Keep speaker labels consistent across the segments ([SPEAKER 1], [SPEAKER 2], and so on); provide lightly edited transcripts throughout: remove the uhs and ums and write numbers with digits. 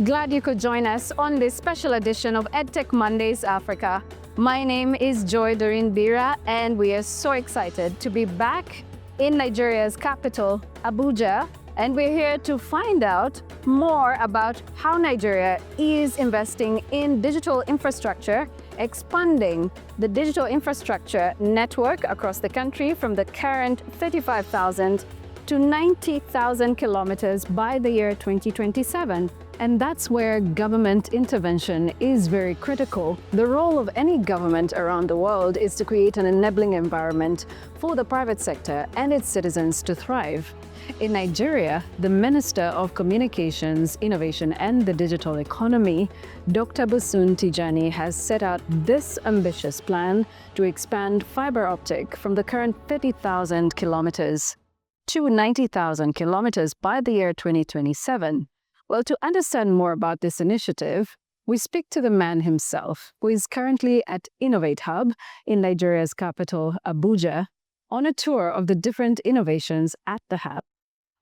[SPEAKER 1] Glad you could join us on this special edition of EdTech Mondays Africa. My name is Joy Doreen Bira, and we are so excited to be back in Nigeria's capital, Abuja, and we're here to find out more about how Nigeria is investing in digital infrastructure, expanding the digital infrastructure network across the country from the current 35,000 to 90,000 kilometers by the year 2027. And that's where government intervention is very critical. The role of any government around the world is to create an enabling environment for the private sector and its citizens to thrive. In Nigeria, the Minister of Communications, Innovation and the Digital Economy, Dr. Bosun Tijani, has set out this ambitious plan to expand fiber optic from the current 30,000 kilometers to 90,000 kilometers by the year 2027. Well, to understand more about this initiative, we speak to the man himself, who is currently at Innovate Hub in Nigeria's capital, Abuja, on a tour of the different innovations at the hub.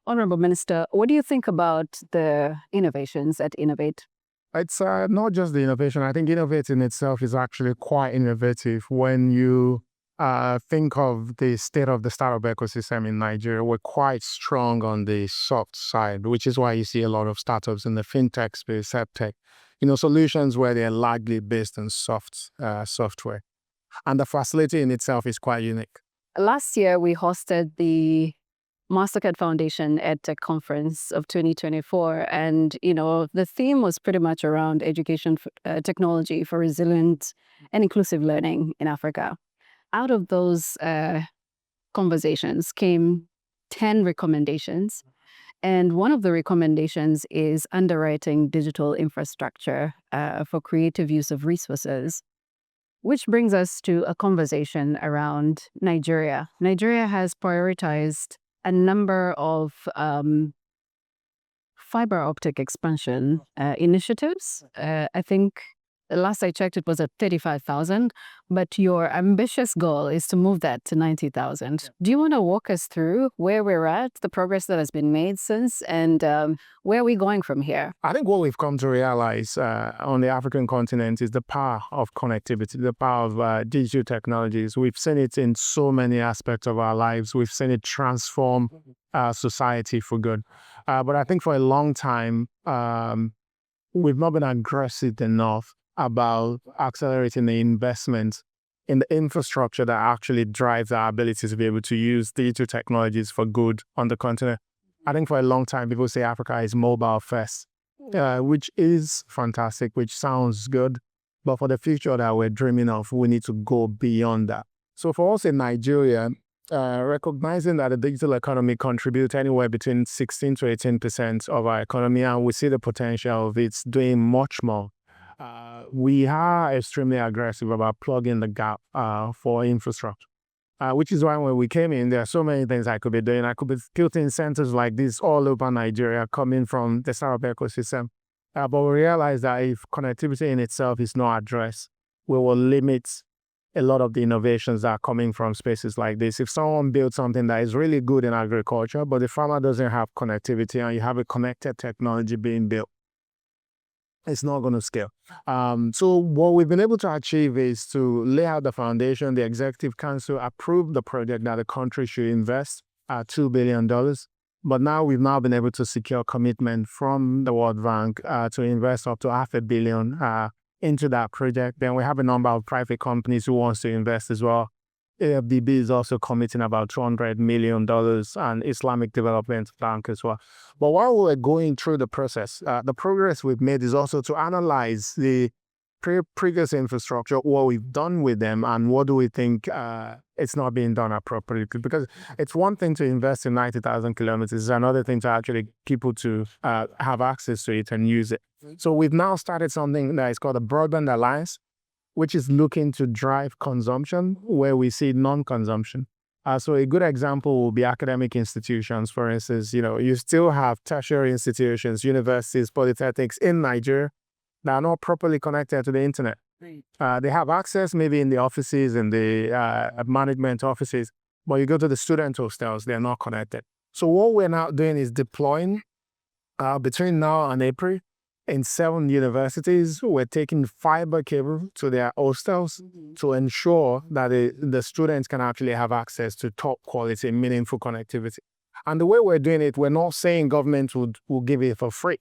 [SPEAKER 1] Honorable Minister, what do you think about the innovations at Innovate?
[SPEAKER 2] It's not just the innovation. I think Innovate in itself is actually quite innovative. When you think of the state of the startup ecosystem in Nigeria, we're quite strong on the soft side, which is why you see a lot of startups in the fintech space, EdTech, solutions where they're largely based on software. And the facility in itself is quite unique.
[SPEAKER 1] Last year, we hosted the Mastercard Foundation EdTech Conference of 2024. And, the theme was pretty much around education technology for resilient and inclusive learning in Africa. Out of those conversations came 10 recommendations. And one of the recommendations is underwriting digital infrastructure for creative use of resources, which brings us to a conversation around Nigeria. Nigeria has prioritized a number of fiber optic expansion initiatives. I think the last I checked, it was at 35,000, but your ambitious goal is to move that to 90,000. Do you want to walk us through where we're at, the progress that has been made since, and where are we going from here?
[SPEAKER 2] I think what we've come to realize on the African continent is the power of connectivity, the power of digital technologies. We've seen it in so many aspects of our lives. We've seen it transform society for good. But I think for a long time, we've not been aggressive enough about accelerating the investment in the infrastructure that actually drives our ability to be able to use digital technologies for good on the continent. I think for a long time, people say Africa is mobile first, which is fantastic, which sounds good. But for the future that we're dreaming of, we need to go beyond that. So for us in Nigeria, recognizing that the digital economy contributes anywhere between 16 to 18% of our economy, and we see the potential of it doing much more. We are extremely aggressive about plugging the gap for infrastructure, which is why when we came in, there are so many things I could be doing. I could be building centers like this all over Nigeria coming from the startup ecosystem. But we realize that if connectivity in itself is not addressed, we will limit a lot of the innovations that are coming from spaces like this. If someone builds something that is really good in agriculture, but the farmer doesn't have connectivity and you have a connected technology being built, it's not going to scale. So what we've been able to achieve is to lay out the foundation. The Executive Council approved the project that the country should invest $2 billion. But now we've been able to secure commitment from the World Bank to invest up to $500 million into that project. Then we have a number of private companies who wants to invest as well. AFDB is also committing about $200 million and Islamic Development Bank as well. But while we're going through the process, the progress we've made is also to analyze the previous infrastructure, what we've done with them, and what do we think it's not being done appropriately. Because it's one thing to invest in 90,000 kilometers, it's another thing to actually people to have access to it and use it. So we've now started something that is called the Broadband Alliance, which is looking to drive consumption where we see non-consumption. So a good example will be academic institutions. For instance, you still have tertiary institutions, universities, polytechnics in Nigeria that are not properly connected to the internet. They have access maybe in the offices, in the management offices, but you go to the student hostels, they're not connected. So what we're now doing is deploying between now and April in 7 universities, we're taking fiber cable to their hostels to ensure that the students can actually have access to top quality, meaningful connectivity. And the way we're doing it, we're not saying government will give it for free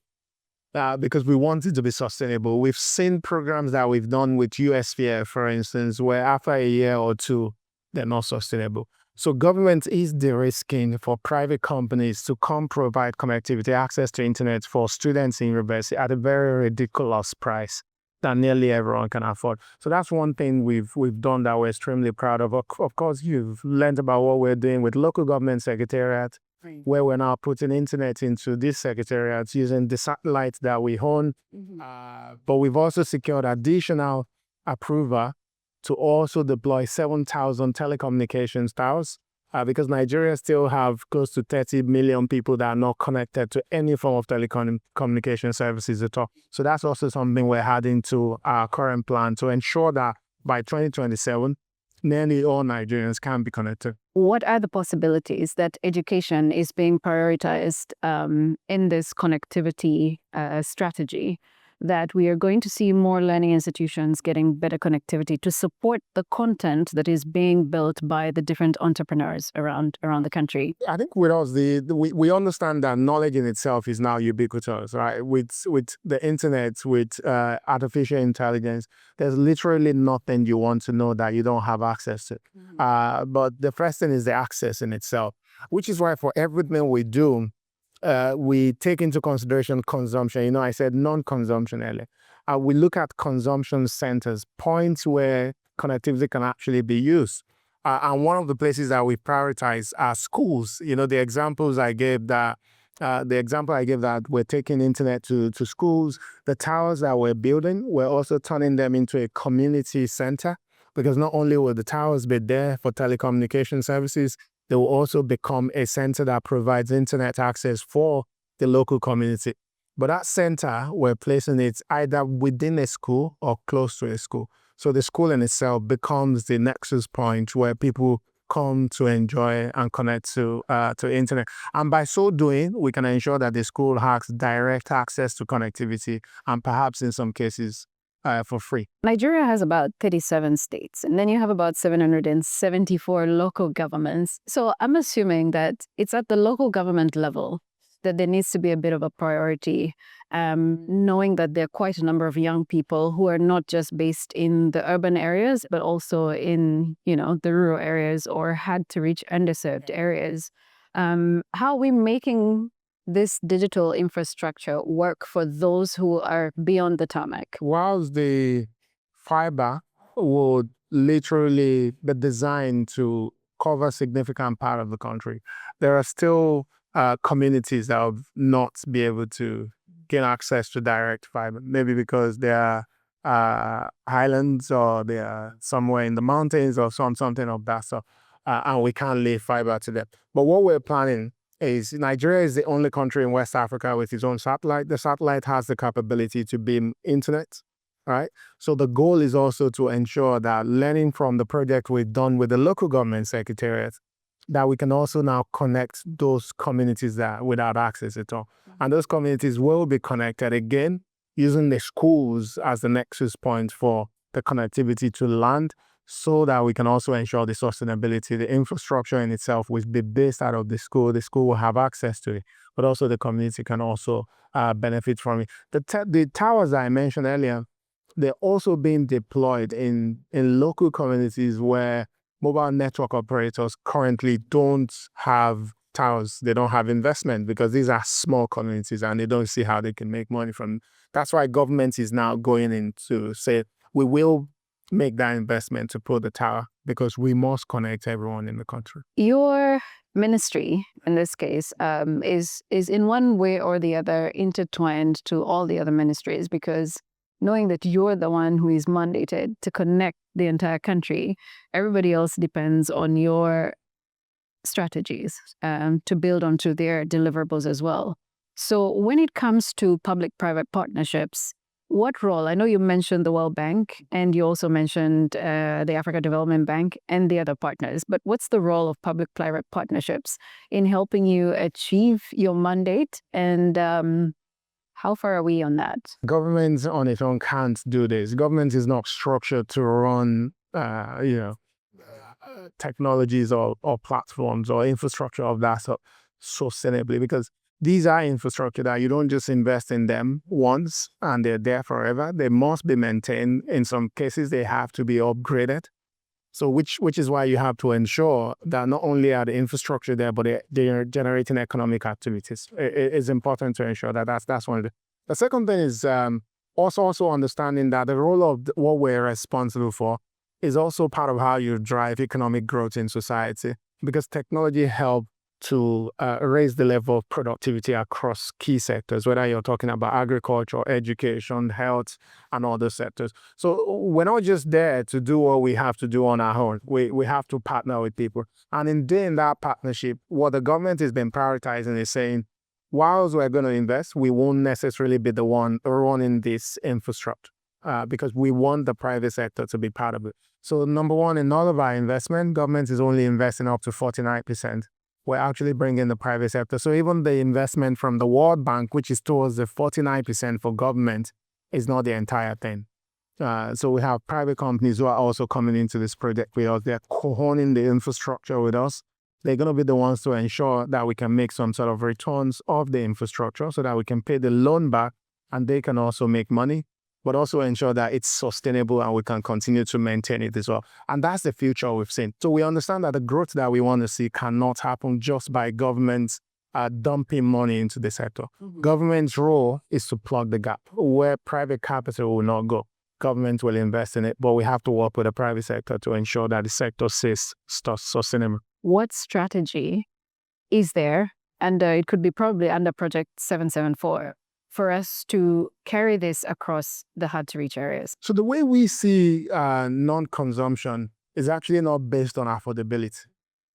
[SPEAKER 2] because we want it to be sustainable. We've seen programs that we've done with USVF, for instance, where after a year or two, they're not sustainable. So government is de-risking for private companies to come provide connectivity, access to internet for students in university at a very ridiculous price that nearly everyone can afford. So that's one thing we've done that we're extremely proud of. Of course, you've learned about what we're doing with local government secretariat, where we're now putting internet into these secretariats using the satellites that we own. But we've also secured additional approval to also deploy 7,000 telecommunications towers because Nigeria still have close to 30 million people that are not connected to any form of telecommunication services at all. So that's also something we're adding to our current plan to ensure that by 2027, nearly all Nigerians can be connected.
[SPEAKER 1] What are the possibilities that education is being prioritized in this connectivity strategy, that we are going to see more learning institutions getting better connectivity to support the content that is being built by the different entrepreneurs around the country?
[SPEAKER 2] I think with us, we understand that knowledge in itself is now ubiquitous, right? With the internet, with artificial intelligence, there's literally nothing you want to know that you don't have access to. But the first thing is the access in itself, which is why for everything we do, we take into consideration consumption. I said non-consumption earlier. We look at consumption centers, points where connectivity can actually be used. And one of the places that we prioritize are schools. The example I gave that we're taking internet to schools, the towers that we're building, we're also turning them into a community center, because not only will the towers be there for telecommunication services, they will also become a center that provides internet access for the local community. But that center, we're placing it either within a school or close to a school. So the school in itself becomes the nexus point where people come to enjoy and connect to internet. And by so doing, we can ensure that the school has direct access to connectivity and perhaps in some cases for free.
[SPEAKER 1] Nigeria has about 37 states, and then you have about 774 local governments. So I'm assuming that it's at the local government level that there needs to be a bit of a priority, knowing that there are quite a number of young people who are not just based in the urban areas, but also in, the rural areas or had to reach underserved areas. How are we making this digital infrastructure work for those who are beyond the tarmac?
[SPEAKER 2] Whilst the fiber would literally be designed to cover a significant part of the country, there are still communities that will not be able to gain access to direct fiber, maybe because they are highlands or they are somewhere in the mountains or something of that sort, and we can't lay fiber to them. But what we're planning is Nigeria is the only country in West Africa with its own satellite. The satellite has the capability to beam internet, right? So the goal is also to ensure that, learning from the project we've done with the local government secretariat, that we can also now connect those communities that without access at all. And those communities will be connected again using the schools as the nexus point for the connectivity to land, so that we can also ensure the sustainability. The infrastructure in itself will be based out of the school. The school will have access to it, but also the community can also benefit from it. The towers that I mentioned earlier, they're also being deployed in local communities where mobile network operators currently don't have towers. They don't have investment because these are small communities and they don't see how they can make money from it. That's why government is now going in to say, we will make that investment to put the tower because we must connect everyone in the country.
[SPEAKER 1] Your ministry, in this case, is in one way or the other intertwined to all the other ministries, because knowing that you're the one who is mandated to connect the entire country, everybody else depends on your strategies to build onto their deliverables as well. So when it comes to public-private partnerships, what role? I know you mentioned the World Bank and you also mentioned the Africa Development Bank and the other partners, but what's the role of public-private partnerships in helping you achieve your mandate? And How far are we on that?
[SPEAKER 2] Government on its own can't do this. Government is not structured to run, technologies or platforms or infrastructure of that sort sustainably, because these are infrastructure that you don't just invest in them once and they're there forever. They must be maintained. In some cases, they have to be upgraded. So which is why you have to ensure that not only are the infrastructure there, but they're generating economic activities. It's important to ensure that that's one of the second thing is also understanding that the role of what we're responsible for is also part of how you drive economic growth in society, because technology helps to raise the level of productivity across key sectors, whether you're talking about agriculture, education, health, and other sectors. So we're not just there to do what we have to do on our own. We have to partner with people. And in doing that partnership, what the government has been prioritizing is saying, whilst we're going to invest, we won't necessarily be the one running this infrastructure because we want the private sector to be part of it. So number one, in all of our investment, government is only investing up to 49%. We're actually bringing the private sector. So even the investment from the World Bank, which is towards the 49% for government, is not the entire thing. So we have private companies who are also coming into this project with us. They're co-owning the infrastructure with us. They're going to be the ones to ensure that we can make some sort of returns of the infrastructure so that we can pay the loan back, and they can also make money, but also ensure that it's sustainable and we can continue to maintain it as well. And that's the future we've seen. So we understand that the growth that we want to see cannot happen just by governments dumping money into the sector. Mm-hmm. Government's role is to plug the gap where private capital will not go. Government will invest in it, but we have to work with the private sector to ensure that the sector stays sustainable.
[SPEAKER 1] What strategy is there, and it could be probably under Project 774, for us to carry this across the hard-to-reach areas? So
[SPEAKER 2] the way we see non-consumption is actually not based on affordability.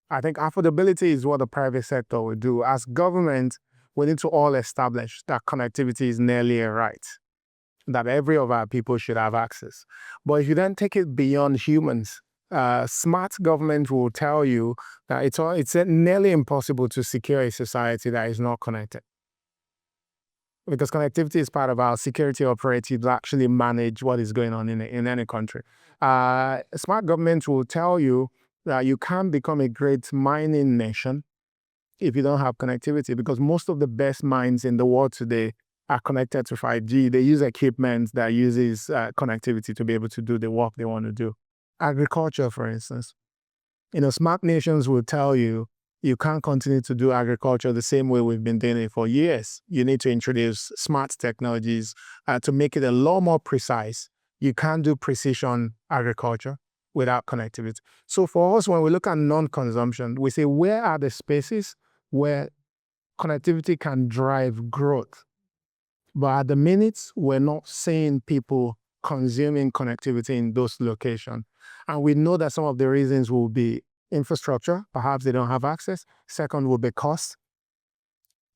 [SPEAKER 2] I think affordability is what the private sector will do. As government, we need to all establish that connectivity is nearly a right, that every of our people should have access. But if you then take it beyond humans, smart government will tell you that it's nearly impossible to secure a society that is not connected. Because connectivity is part of our security operatives actually manage what is going on in any country. Smart government will tell you that you can't become a great mining nation if you don't have connectivity, because most of the best mines in the world today are connected to 5G. They use equipment that uses connectivity to be able to do the work they want to do. Agriculture, for instance. Smart nations will tell you you can't continue to do agriculture the same way we've been doing it for years. You need to introduce smart technologies to make it a lot more precise. You can't do precision agriculture without connectivity. So for us, when we look at non-consumption, we say, where are the spaces where connectivity can drive growth? But at the minute, we're not seeing people consuming connectivity in those locations. And we know that some of the reasons will be infrastructure. Perhaps they don't have access. Second will be cost.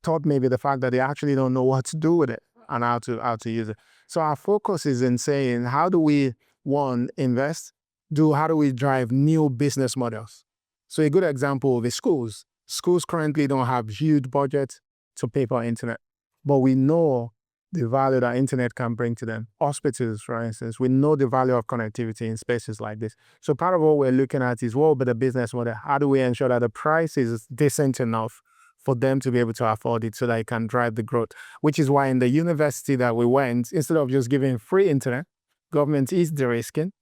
[SPEAKER 2] Third, maybe the fact that they actually don't know what to do with it and how to use it. So our focus is in saying, how do we, one, invest? How do we drive new business models? So a good example is schools. Schools currently don't have huge budgets to pay for internet, but we know the value that internet can bring to them. Hospitals, for instance, we know the value of connectivity in spaces like this. So part of what we're looking at is, what will be the business model? How do we ensure that the price is decent enough for them to be able to afford it so that it can drive the growth? Which is why in the university that we went, instead of just giving free internet, government is de-risking,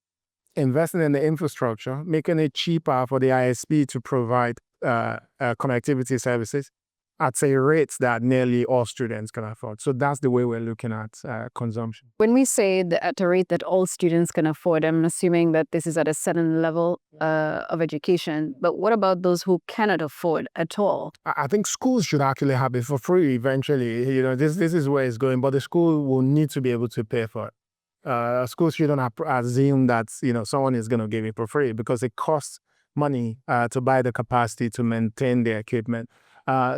[SPEAKER 2] investing in the infrastructure, making it cheaper for the ISP to provide connectivity services at a rate that nearly all students can afford. So that's the way we're looking at consumption.
[SPEAKER 1] When we say at a rate that all students can afford, I'm assuming that this is at a certain level of education. But what about those who cannot afford at all?
[SPEAKER 2] I think schools should actually have it for free eventually. This is where it's going, but the school will need to be able to pay for it. Schools shouldn't assume that someone is going to give it for free, because it costs money to buy the capacity to maintain the equipment.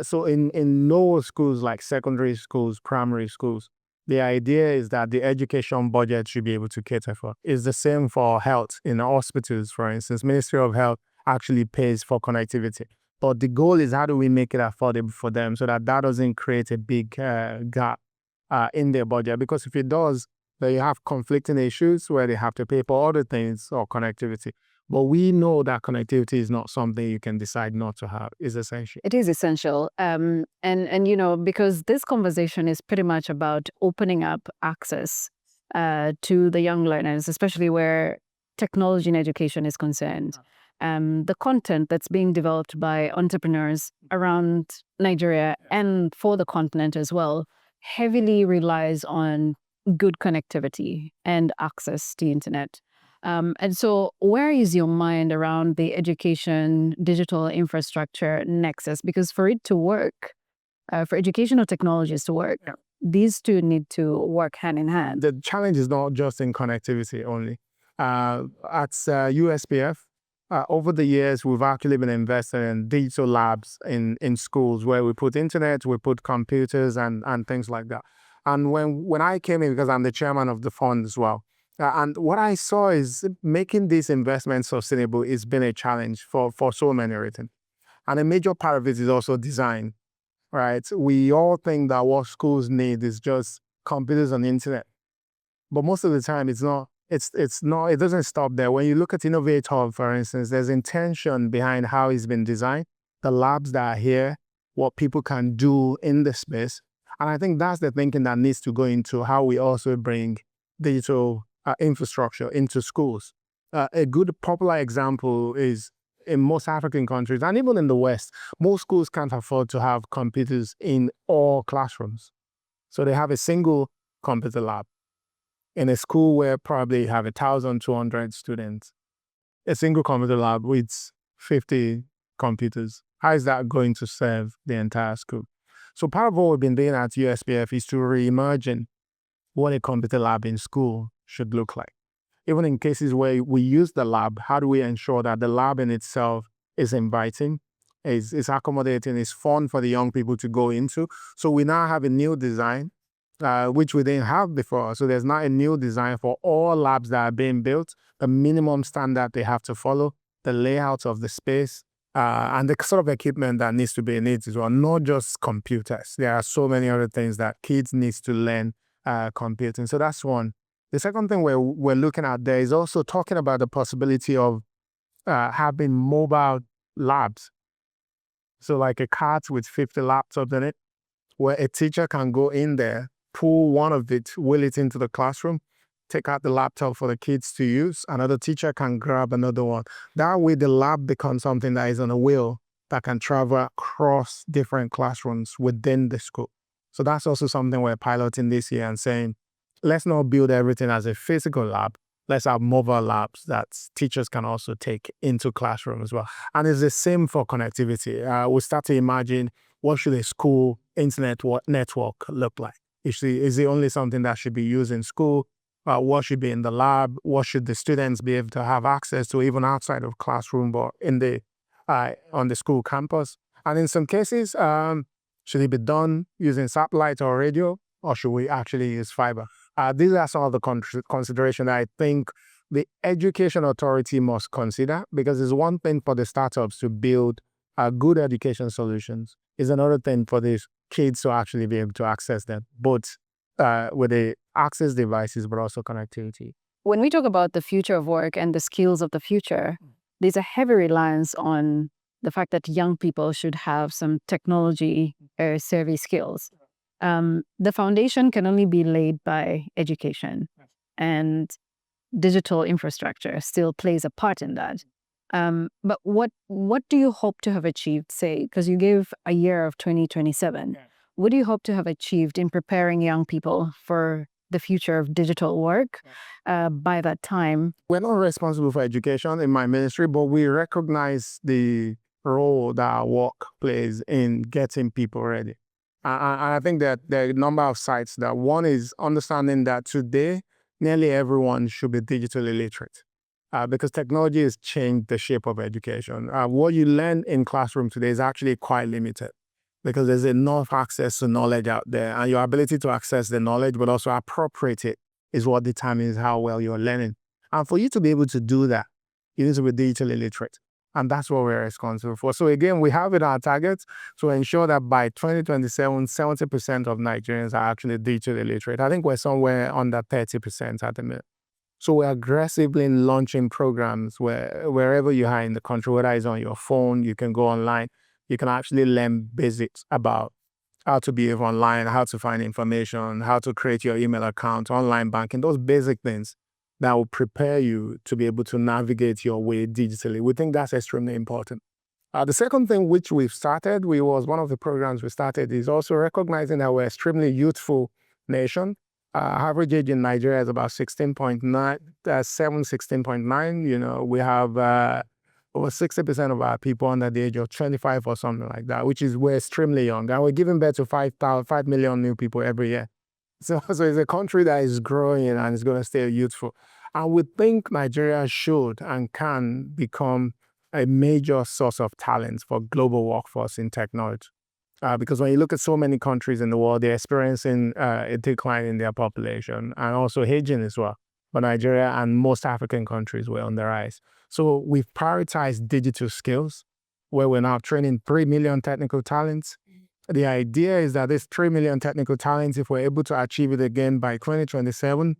[SPEAKER 2] So in lower schools like secondary schools, primary schools, the idea is that the education budget should be able to cater for. It's the same for health. In hospitals, for instance, Ministry of Health actually pays for connectivity. But the goal is, how do we make it affordable for them so that doesn't create a big gap in their budget, because if it does, they have conflicting issues where they have to pay for other things or connectivity. But we know that connectivity is not something you can decide not to have. It's essential.
[SPEAKER 1] It is essential. And because this conversation is pretty much about opening up access to the young learners, especially where technology in education is concerned. The content that's being developed by entrepreneurs around Nigeria and for the continent as well heavily relies on good connectivity and access to the internet. And so where is your mind around the education digital infrastructure nexus? Because for it to work, for educational technologies to work, these two need to work hand in hand.
[SPEAKER 2] The challenge is not just in connectivity only. At USPF, over the years, we've actually been investing in digital labs in schools where we put internet, we put computers and things like that. And when I came in, because I'm the chairman of the fund as well, and what I saw is making these investments sustainable has been a challenge for so many reasons. And a major part of it is also design, right? We all think that what schools need is just computers and internet. But most of the time, it's not. It's not. It doesn't stop there. When you look at Innovate Hub, for instance, there's intention behind how it's been designed, the labs that are here, what people can do in the space. And I think that's the thinking that needs to go into how we also bring digital infrastructure into schools. A good popular example is in most African countries, and even in the West, most schools can't afford to have computers in all classrooms. So they have a single computer lab. In a school where probably you have 1,200 students, a single computer lab with 50 computers, how is that going to serve the entire school? So part of what we've been doing at USPF is to reimagine what a computer lab in school should look like. Even in cases where we use the lab, how do we ensure that the lab in itself is inviting, is accommodating, is fun for the young people to go into? So we now have a new design, which we didn't have before. So there's now a new design for all labs that are being built, the minimum standard they have to follow, the layout of the space, and the sort of equipment that needs to be in it as well, not just computers. There are so many other things that kids need to learn computing. So that's one. The second thing we're looking at there is also talking about the possibility of having mobile labs. So like a cart with 50 laptops in it, where a teacher can go in there, pull one of it, wheel it into the classroom, take out the laptop for the kids to use. Another teacher can grab another one. That way the lab becomes something that is on a wheel that can travel across different classrooms within the school. So that's also something we're piloting this year and saying, let's not build everything as a physical lab. Let's have mobile labs that teachers can also take into classroom as well. And it's the same for connectivity. We start to imagine, what should a school internet network look like? Is it only something that should be used in school? What should be in the lab? What should the students be able to have access to even outside of classroom or in the on the school campus? And in some cases, should it be done using satellite or radio, or should we actually use fiber? These are some of the considerations I think the education authority must consider, because it's one thing for the startups to build good education solutions. It's another thing for these kids to actually be able to access them, both with the access devices, but also connectivity.
[SPEAKER 1] When we talk about the future of work and the skills of the future, there's a heavy reliance on the fact that young people should have some technology or savvy skills. The foundation can only be laid by education, and digital infrastructure still plays a part in that. But what do you hope to have achieved, say, because you gave a year of 2027, what do you hope to have achieved in preparing young people for the future of digital work by that time?
[SPEAKER 2] We're not responsible for education in my ministry, but we recognize the role that our work plays in getting people ready. And I think that there are a number of sides. That one is understanding that today, nearly everyone should be digitally literate. Because technology has changed the shape of education. What you learn in classroom today is actually quite limited, because there's enough access to knowledge out there, and your ability to access the knowledge but also appropriate it is what determines how well you're learning. And for you to be able to do that, you need to be digitally literate. And that's what we're responsible for. So again, we have it our targets to ensure that by 2027, 70% of Nigerians are actually digitally literate. I think we're somewhere under 30% at the minute. So we're aggressively launching programs wherever you are in the country, whether it's on your phone, you can go online, you can actually learn basics about how to behave online, how to find information, how to create your email account, online banking, those basic things that will prepare you to be able to navigate your way digitally. We think that's extremely important. The second thing which we've started, one of the programs we started, is also recognizing that we're an extremely youthful nation. Average age in Nigeria is about 16.9, 16.9. We have over 60% of our people under the age of 25 or something like that, we're extremely young. And we're giving birth to 5 million new people every year. So it's a country that is growing and is going to stay youthful. And we think Nigeria should and can become a major source of talent for global workforce in technology. Because when you look at so many countries in the world, they're experiencing a decline in their population and also aging as well. But Nigeria and most African countries were on the rise. So we've prioritized digital skills, where we're now training 3 million technical talents. The idea is that this 3 million technical talents, if we're able to achieve it again by 2027,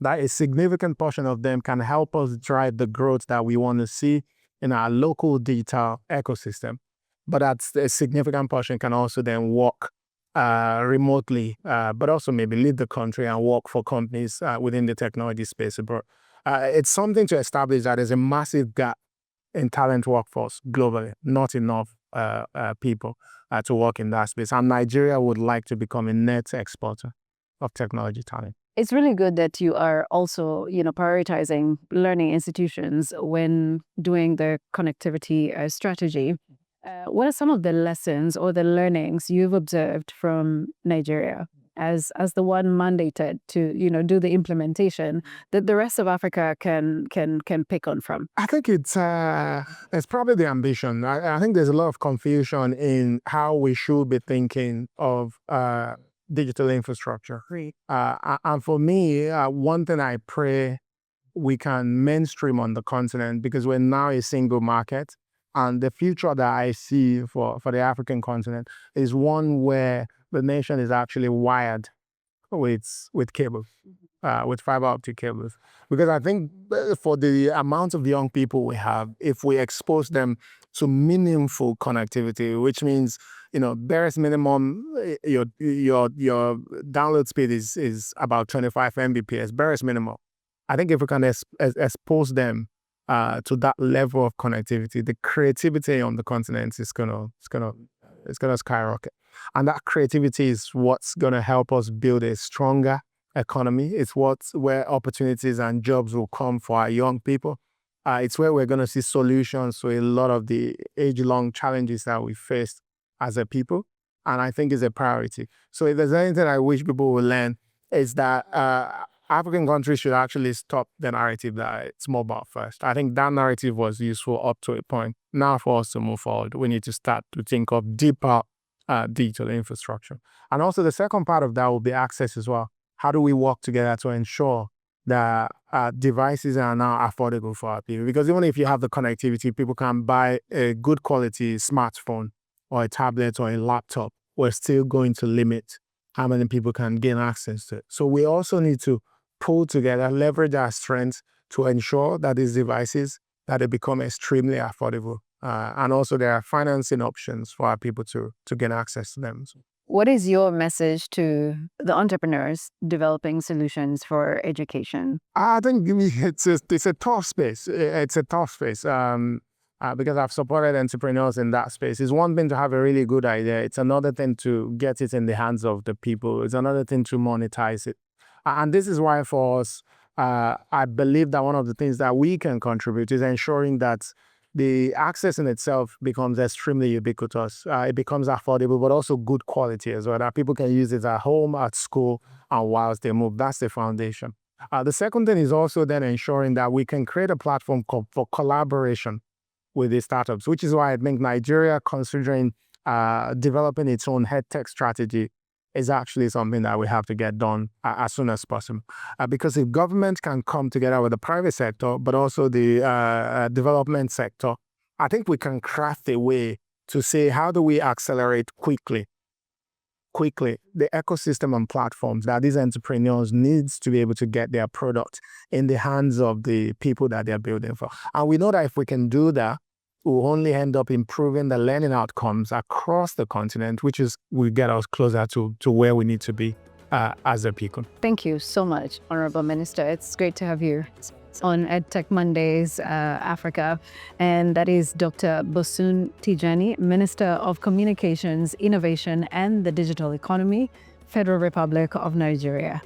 [SPEAKER 2] that a significant portion of them can help us drive the growth that we want to see in our local digital ecosystem. But that's a significant portion can also then work remotely, but also maybe leave the country and work for companies within the technology space abroad. It's something to establish that there's a massive gap in talent workforce globally, not enough people to work in that space. And Nigeria would like to become a net exporter of technology talent.
[SPEAKER 1] It's really good that you are also, prioritizing learning institutions when doing the connectivity strategy. What are some of the lessons or the learnings you've observed from Nigeria as the one mandated to, do the implementation that the rest of Africa can pick on from?
[SPEAKER 2] I think it's probably the ambition. I think there's a lot of confusion in how we should be thinking of digital infrastructure.
[SPEAKER 1] Great.
[SPEAKER 2] And for me, one thing I pray we can mainstream on the continent, because we're now a single market. And the future that I see for the African continent is one where the nation is actually wired with cables, with fiber optic cables. Because I think for the amount of young people we have, if we expose them to meaningful connectivity, which means, barest minimum, your download speed is about 25 Mbps, barest minimum. I think if we can expose them to that level of connectivity, the creativity on the continent is gonna skyrocket, and that creativity is what's gonna help us build a stronger economy. It's where opportunities and jobs will come for our young people. It's where we're gonna see solutions to a lot of the age-long challenges that we faced as a people, and I think it's a priority. So if there's anything I wish people will learn, is that African countries should actually stop the narrative that it's mobile first. I think that narrative was useful up to a point. Now for us to move forward, we need to start to think of deeper digital infrastructure. And also the second part of that will be access as well. How do we work together to ensure that devices are now affordable for our people? Because even if you have the connectivity, people can buy a good quality smartphone or a tablet or a laptop. We're still going to limit how many people can gain access to it. So we also need to pull together, leverage our strengths to ensure that these devices, that they become extremely affordable. And also there are financing options for our people to gain access to them.
[SPEAKER 1] What is your message to the entrepreneurs developing solutions for education?
[SPEAKER 2] I think it's a tough space. It's a tough space because I've supported entrepreneurs in that space. It's one thing to have a really good idea. It's another thing to get it in the hands of the people. It's another thing to monetize it. And this is why for us, I believe that one of the things that we can contribute is ensuring that the access in itself becomes extremely ubiquitous. It becomes affordable, but also good quality as well, that people can use it at home, at school, and whilst they move. That's the foundation. The second thing is also then ensuring that we can create a platform for collaboration with these startups, which is why I think Nigeria, considering developing its own EdTech strategy, is actually something that we have to get done as soon as possible. Because if government can come together with the private sector, but also the development sector, I think we can craft a way to say, how do we accelerate quickly the ecosystem and platforms that these entrepreneurs needs to be able to get their product in the hands of the people that they're building for. And we know that if we can do that, we'll only end up improving the learning outcomes across the continent, which will get us closer to where we need to be as a people.
[SPEAKER 1] Thank you so much, Honorable Minister. It's great to have you on EdTech Mondays Africa. And that is Dr. Bosun Tijani, Minister of Communications, Innovation and the Digital Economy, Federal Republic of Nigeria.